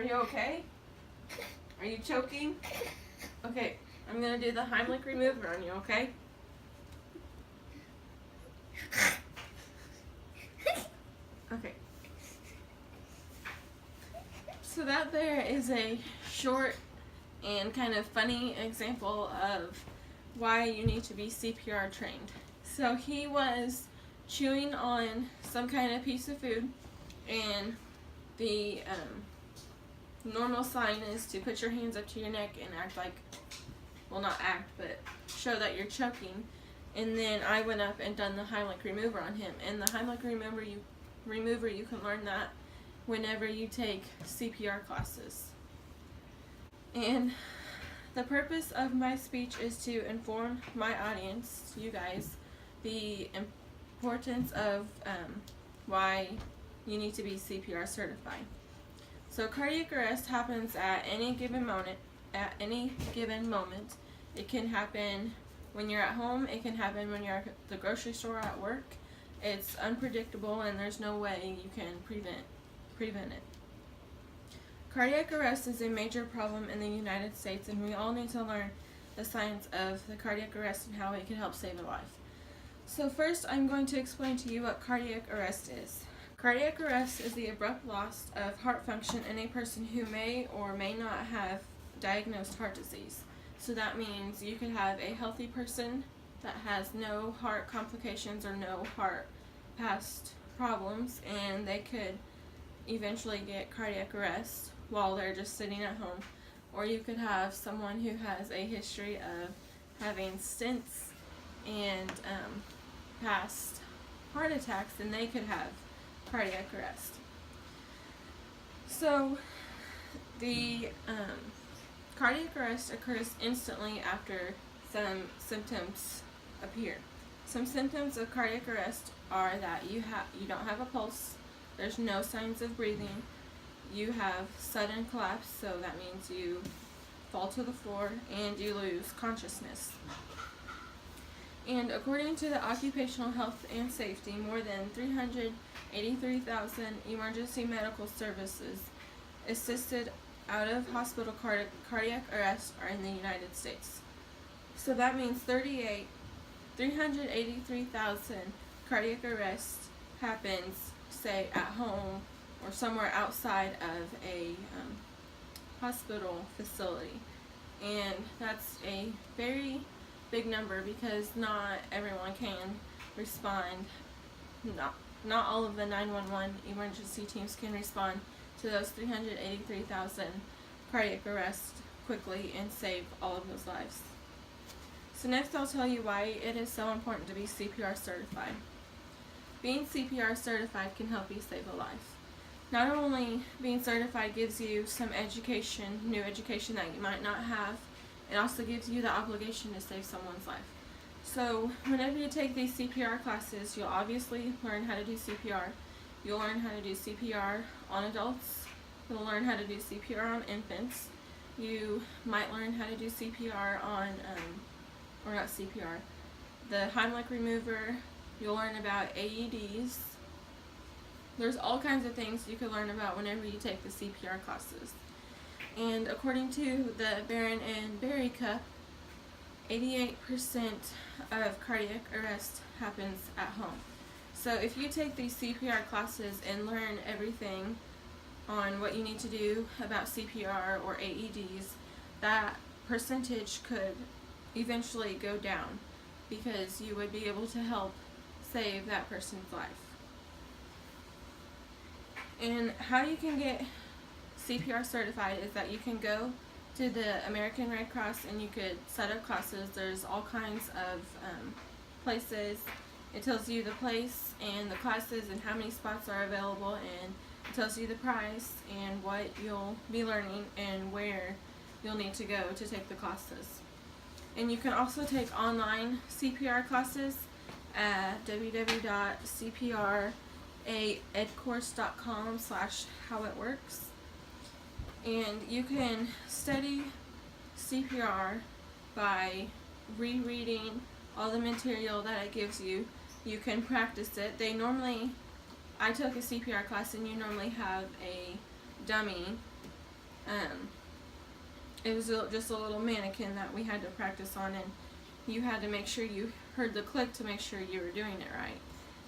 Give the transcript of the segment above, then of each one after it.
you okay? Are you choking? Okay, I'm gonna do the Heimlich remover on you, okay? Okay. So that there is a short and kind of funny example of why you need to be CPR trained. So he was chewing on some kind of piece of food, and the normal sign is to put your hands up to your neck and act like, well, not act, but show that you're choking. And then I went up and done the Heimlich remover on him. And the Heimlich remover, you can learn that whenever you take CPR classes. And the purpose of my speech is to inform my audience, you guys, the importance of why you need to be CPR certified. So cardiac arrest happens at any given moment. It can happen when you're at home. It can happen when you're at the grocery store, at work. It's unpredictable, and there's no way you can prevent it. Cardiac arrest is a major problem in the United States, and we all need to learn the science of the cardiac arrest and how it can help save a life. So first, I'm going to explain to you what cardiac arrest is. Cardiac arrest is the abrupt loss of heart function in a person who may or may not have diagnosed heart disease. So that means you could have a healthy person that has no heart complications or no heart past problems, and they could eventually get cardiac arrest while they're just sitting at home. Or you could have someone who has a history of having stents and past heart attacks, and they could have cardiac arrest. So the cardiac arrest occurs instantly after some symptoms appear. Some symptoms of cardiac arrest are that you don't have a pulse, there's no signs of breathing, you have sudden collapse, so that means you fall to the floor, and you lose consciousness. And according to the Occupational Health and Safety, more than 383,000 emergency medical services assisted out of hospital cardiac arrest are in the United States. So that means 383,000 cardiac arrest happens, say, at home or somewhere outside of a hospital facility. And that's a very big number because not everyone can respond. Not all of the 911 emergency teams can respond to those 383,000 cardiac arrests quickly and save all of those lives. So next I'll tell you why it is so important to be CPR certified. Being CPR certified can help you save a life. Not only being certified gives you some education, new education that you might not have, it also gives you the obligation to save someone's life. So whenever you take these CPR classes, you'll obviously learn how to do CPR. You'll learn how to do CPR on adults. You'll learn how to do CPR on infants. You might learn how to do CPR on, or not CPR, the Heimlich remover. You'll learn about AEDs. There's all kinds of things you can learn about whenever you take the CPR classes. And according to the Barron and Berry Cup, 88% of cardiac arrest happens at home. So if you take these CPR classes and learn everything on what you need to do about CPR or AEDs, that percentage could eventually go down because you would be able to help save that person's life. And how you can get CPR certified is that you can go to the American Red Cross and you could set up classes. There's all kinds of places. It tells you the place and the classes and how many spots are available, and it tells you the price and what you'll be learning and where you'll need to go to take the classes. And you can also take online CPR classes at www.cpraedcourse.com/howitworks. And you can study CPR by rereading all the material that it gives you. You can practice it. I took a CPR class, and you normally have a dummy It was just a little mannequin that we had to practice on, and you had to make sure you heard the click to make sure you were doing it right.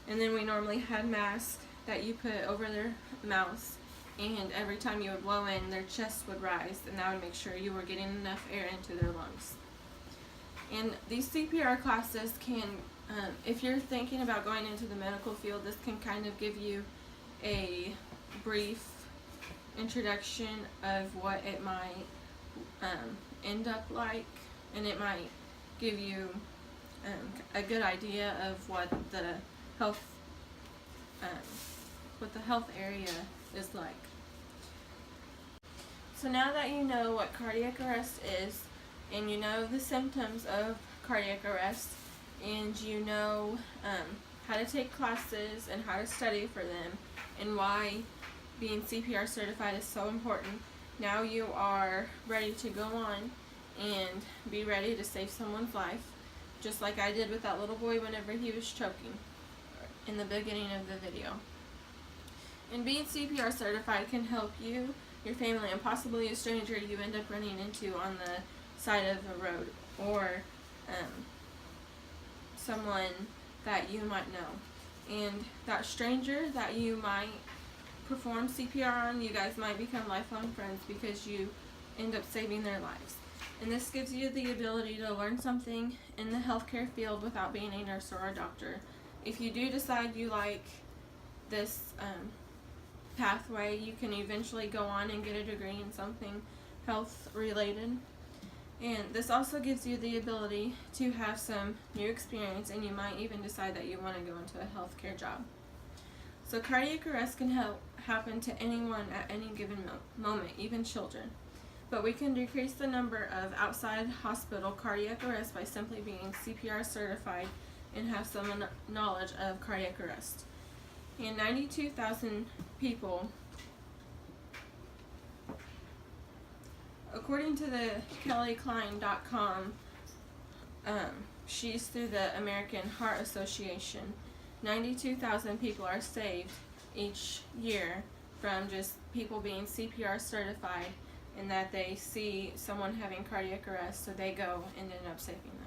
And then we normally had masks that you put over their mouths, and every time you would blow in, their chest would rise, and that would make sure you were getting enough air into their lungs. And these CPR classes can, if you're thinking about going into the medical field, this can kind of give you a brief introduction of what it might end up like, and it might give you a good idea of what the health area is like. So now that you know what cardiac arrest is, and you know the symptoms of cardiac arrest, and you know how to take classes and how to study for them, and why being CPR certified is so important, now you are ready to go on and be ready to save someone's life, just like I did with that little boy whenever he was choking in the beginning of the video. And being CPR certified can help you, your family, and possibly a stranger you end up running into on the side of a road, or someone that you might know. And that stranger that you might perform CPR on, you guys might become lifelong friends because you end up saving their lives. And this gives you the ability to learn something in the healthcare field without being a nurse or a doctor. If you do decide you like this pathway, you can eventually go on and get a degree in something health related. And this also gives you the ability to have some new experience, and you might even decide that you want to go into a healthcare job. So cardiac arrest can happen to anyone at any given moment, even children. But we can decrease the number of outside hospital cardiac arrests by simply being CPR certified and have some knowledge of cardiac arrest. And 92,000 people, according to the KellyKlein.com, she's through the American Heart Association, 92,000 people are saved each year from just people being CPR certified, and that they see someone having cardiac arrest, so they go and end up saving them.